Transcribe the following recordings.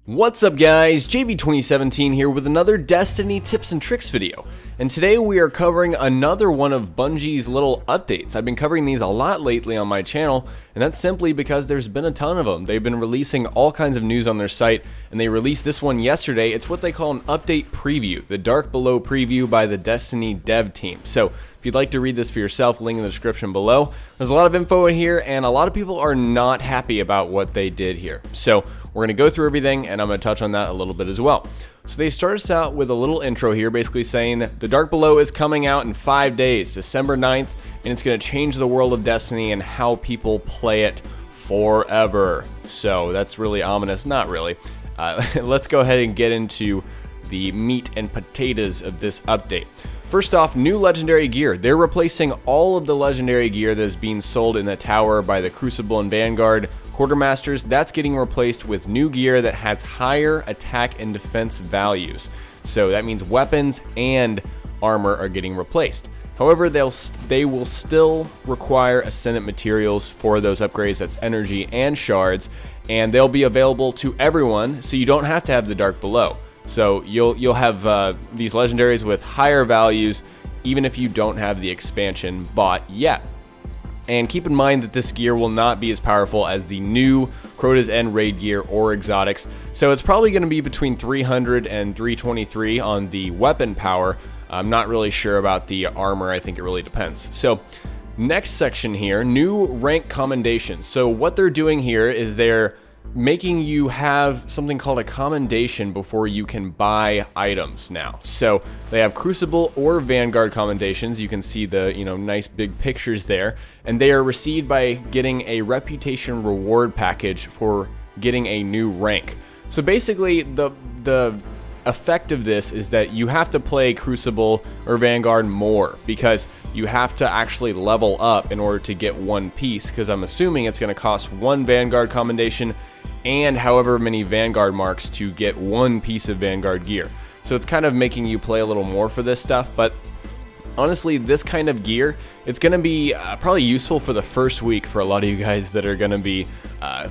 What's up guys, JV2017 here with another Destiny tips and tricks video, and today we are covering another one of Bungie's little updates. I've been covering these a lot lately on my channel, and that's simply because there's been a ton of them. They've been releasing all kinds of news on their site, and they released this one yesterday. It's what they call an update preview, the Dark Below preview by the Destiny dev team. So if you'd like to read this for yourself, link in the description below. There's a lot of info in here, and a lot of people are not happy about what they did here. So we're going to go through everything, and I'm going to touch on that a little bit as well. So they start us out with a little intro here, basically saying that the Dark Below is coming out in 5 days, December 9th, and it's going to change the world of Destiny and how people play it forever. So that's really ominous. Not really. Let's go ahead and get into the meat and potatoes of this update. First off, new legendary gear. They're replacing all of the legendary gear that is being sold in the tower by the Crucible and Vanguard quartermasters. That's getting replaced with new gear that has higher attack and defense values. So that means weapons and armor are getting replaced. However, they will still require Ascendant materials for those upgrades. That's energy and shards, and they'll be available to everyone, so you don't have to have the Dark Below. So you'll have these legendaries with higher values even if you don't have the expansion bought yet. And keep in mind that this gear will not be as powerful as the new Crota's End raid gear or exotics. So it's probably going to be between 300 and 323 on the weapon power. I'm not really sure about the armor. I think it really depends. So next section here, new rank commendation. So what they're doing here is they're making you have something called a commendation before you can buy items now. So they have Crucible or Vanguard commendations. You can see the nice big pictures there, and they are received by getting a reputation reward package for getting a new rank. So basically the effect of this is that you have to play Crucible or Vanguard more because you have to actually level up in order to get one piece, because I'm assuming it's going to cost one Vanguard commendation and however many Vanguard marks to get one piece of Vanguard gear. So it's kind of making you play a little more for this stuff, but honestly, this kind of gear, it's going to be probably useful for the first week for a lot of you guys that are going to be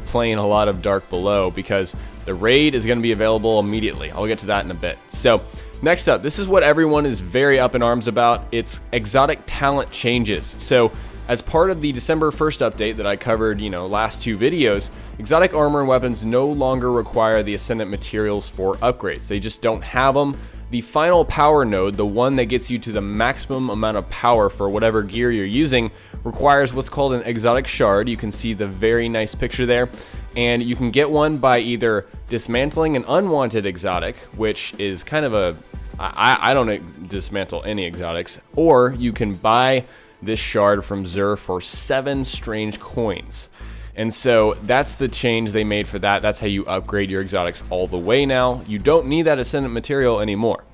playing a lot of Dark Below, because the raid is going to be available immediately. I'll get to that in a bit. So next up, this is what everyone is very up in arms about. It's exotic talent changes. So as part of the December 1st update that I covered, last two videos, exotic armor and weapons no longer require the Ascendant materials for upgrades. They just don't have them. The final power node, the one that gets you to the maximum amount of power for whatever gear you're using, requires what's called an Exotic Shard. You can see the very nice picture there, and you can get one by either dismantling an unwanted exotic, which is kind of I don't dismantle any exotics, or you can buy this shard from Xur for 7 strange coins. And so that's the change they made for that. That's how you upgrade your exotics all the way now. You don't need that Ascendant material anymore.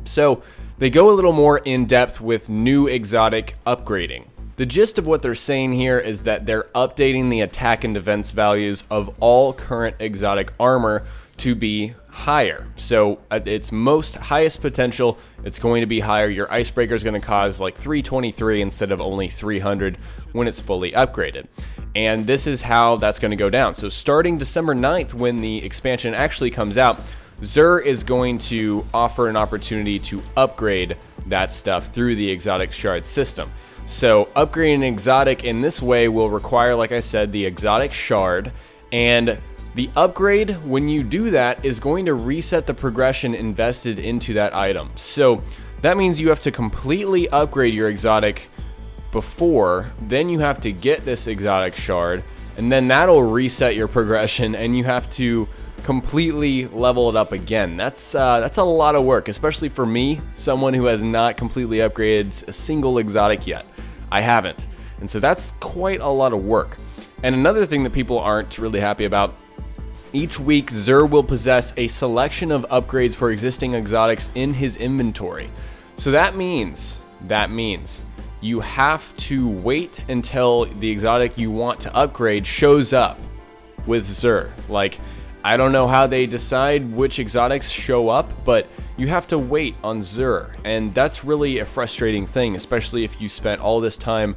So they go a little more in depth with new exotic upgrading. The gist of what they're saying here is that they're updating the attack and defense values of all current exotic armor to be higher. So at its most highest potential, it's going to be higher. Your icebreaker is going to cause like 323 instead of only 300 when it's fully upgraded. And this is how that's going to go down. So starting December 9th, when the expansion actually comes out, Xur is going to offer an opportunity to upgrade that stuff through the Exotic Shard system. So upgrading an exotic in this way will require, like I said, the Exotic Shard, and the upgrade, when you do that, is going to reset the progression invested into that item. So that means you have to completely upgrade your exotic before, then you have to get this Exotic Shard, and then that'll reset your progression, and you have to completely level it up again. That's a lot of work, especially for me, someone who has not completely upgraded a single exotic yet. I haven't, and so that's quite a lot of work. And another thing that people aren't really happy about, each week Xur will possess a selection of upgrades for existing exotics in his inventory. So that means you have to wait until the exotic you want to upgrade shows up with Xur. Like, I don't know how they decide which exotics show up, but you have to wait on Xur, and that's really a frustrating thing, especially if you spent all this time,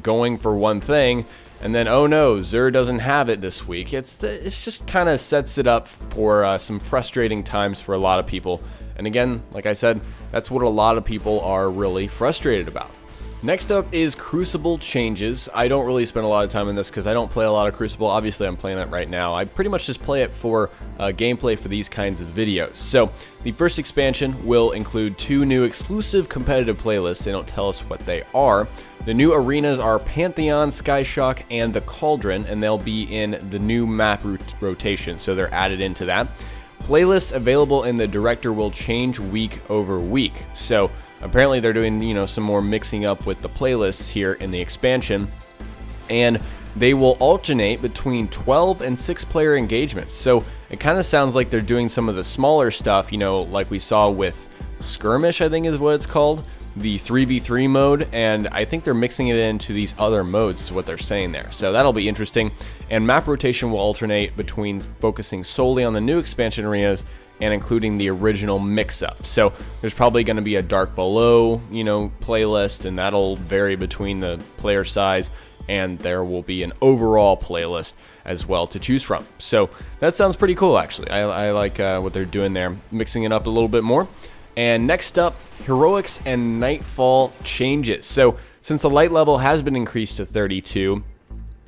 going for one thing, and then oh no, Xur doesn't have it this week. It's just kind of sets it up for some frustrating times for a lot of people. And again, like I said, that's what a lot of people are really frustrated about. Next up is Crucible Changes. I don't really spend a lot of time in this because I don't play a lot of Crucible. Obviously, I'm playing that right now. I pretty much just play it for gameplay for these kinds of videos. So, the first expansion will include 2 new exclusive competitive playlists. They don't tell us what they are. The new arenas are Pantheon, Skyshock, and the Cauldron, and they'll be in the new map rotation, so they're added into that. Playlists available in the Director will change week over week. So, apparently they're doing, you know, some more mixing up with the playlists here in the expansion, and they will alternate between 12 and 6-player engagements. So it kind of sounds like they're doing some of the smaller stuff, you know, like we saw with Skirmish, I think is what it's called, the 3v3 mode, and I think they're mixing it into these other modes is what they're saying there. So that'll be interesting. And map rotation will alternate between focusing solely on the new expansion arenas and including the original mix-up. So there's probably going to be a Dark Below, you know, playlist, and that'll vary between the player size, and there will be an overall playlist as well to choose from. So that sounds pretty cool, actually. I like what they're doing there, mixing it up a little bit more. And next up, Heroics and Nightfall changes. So since the light level has been increased to 32,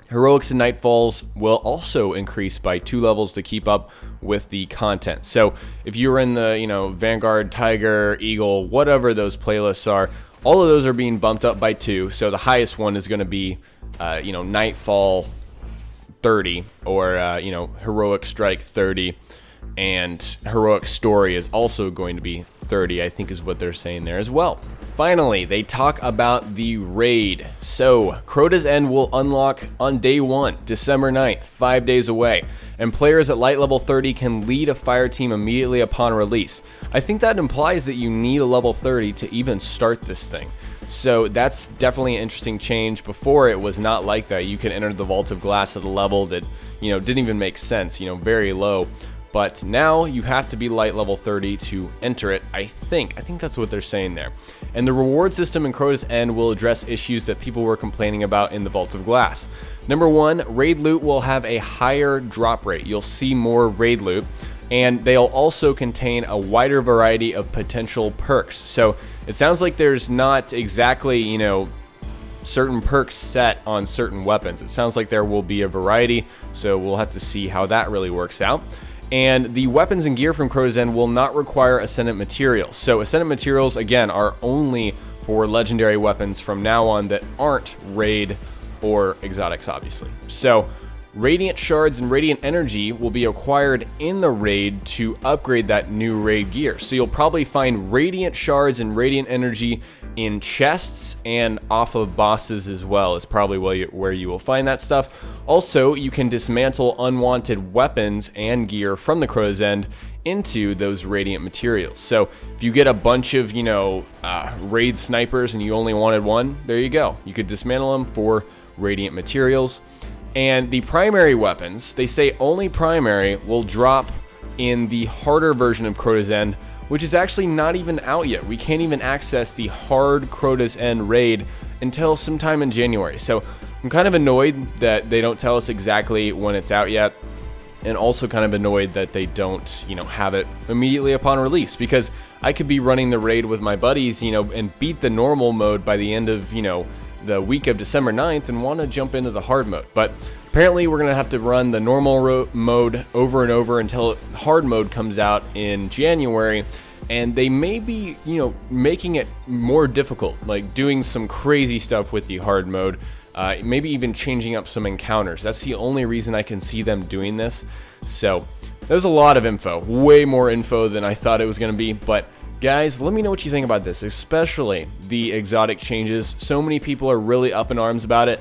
Heroics and Nightfalls will also increase by 2 levels to keep up with the content. So if you're in the, you know, Vanguard, Tiger, Eagle, whatever those playlists are, all of those are being bumped up by 2. So the highest one is going to be, you know, Nightfall 30, or, you know, Heroic Strike 30, and Heroic Story is also going to be 30, I think is what they're saying there as well. Finally, they talk about the raid. So, Crota's End will unlock on day 1, December 9th, 5 days away, and players at light level 30 can lead a fire team immediately upon release. I think that implies that you need a level 30 to even start this thing. So that's definitely an interesting change. Before, it was not like that. You could enter the Vault of Glass at a level that, you know, didn't even make sense, you know, very low. But now you have to be light level 30 to enter it, I think. I think that's what they're saying there. And the reward system in Crota's End will address issues that people were complaining about in the Vault of Glass. Number 1, raid loot will have a higher drop rate. You'll see more raid loot, and they'll also contain a wider variety of potential perks. So it sounds like there's not exactly, you know, certain perks set on certain weapons. It sounds like there will be a variety, so we'll have to see how that really works out. And the weapons and gear from Crota's End will not require Ascendant materials. So Ascendant materials, again, are only for legendary weapons from now on that aren't raid or exotics, obviously. So Radiant Shards and Radiant Energy will be acquired in the raid to upgrade that new raid gear. So you'll probably find Radiant Shards and Radiant Energy in chests and off of bosses as well, is probably where you will find that stuff. Also, you can dismantle unwanted weapons and gear from the Crota's End into those Radiant materials. So if you get a bunch of, you know, raid snipers and you only wanted one, there you go. You could dismantle them for Radiant materials. And the primary weapons, they say only primary, will drop in the harder version of Crota's End, which is actually not even out yet. We can't even access the hard Crota's End raid until sometime in January. So I'm kind of annoyed that they don't tell us exactly when it's out yet, and also kind of annoyed that they don't, you know, have it immediately upon release, because I could be running the raid with my buddies, you know, and beat the normal mode by the end of, you know, the week of December 9th and want to jump into the hard mode. But apparently we're going to have to run the normal mode over and over until hard mode comes out in January, and they may be, you know, making it more difficult, like doing some crazy stuff with the hard mode, maybe even changing up some encounters. That's the only reason I can see them doing this. So there's a lot of info, way more info than I thought it was going to be. But guys, let me know what you think about this, especially the exotic changes. So many people are really up in arms about it.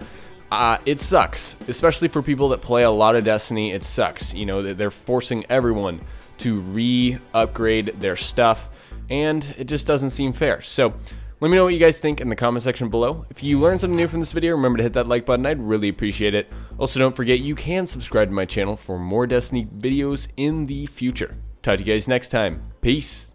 It sucks, especially for people that play a lot of Destiny. It sucks, you know, that they're forcing everyone to re-upgrade their stuff, and it just doesn't seem fair. So let me know what you guys think in the comment section below. If you learned something new from this video, remember to hit that like button. I'd really appreciate it. Also, don't forget you can subscribe to my channel for more Destiny videos in the future. Talk to you guys next time. Peace.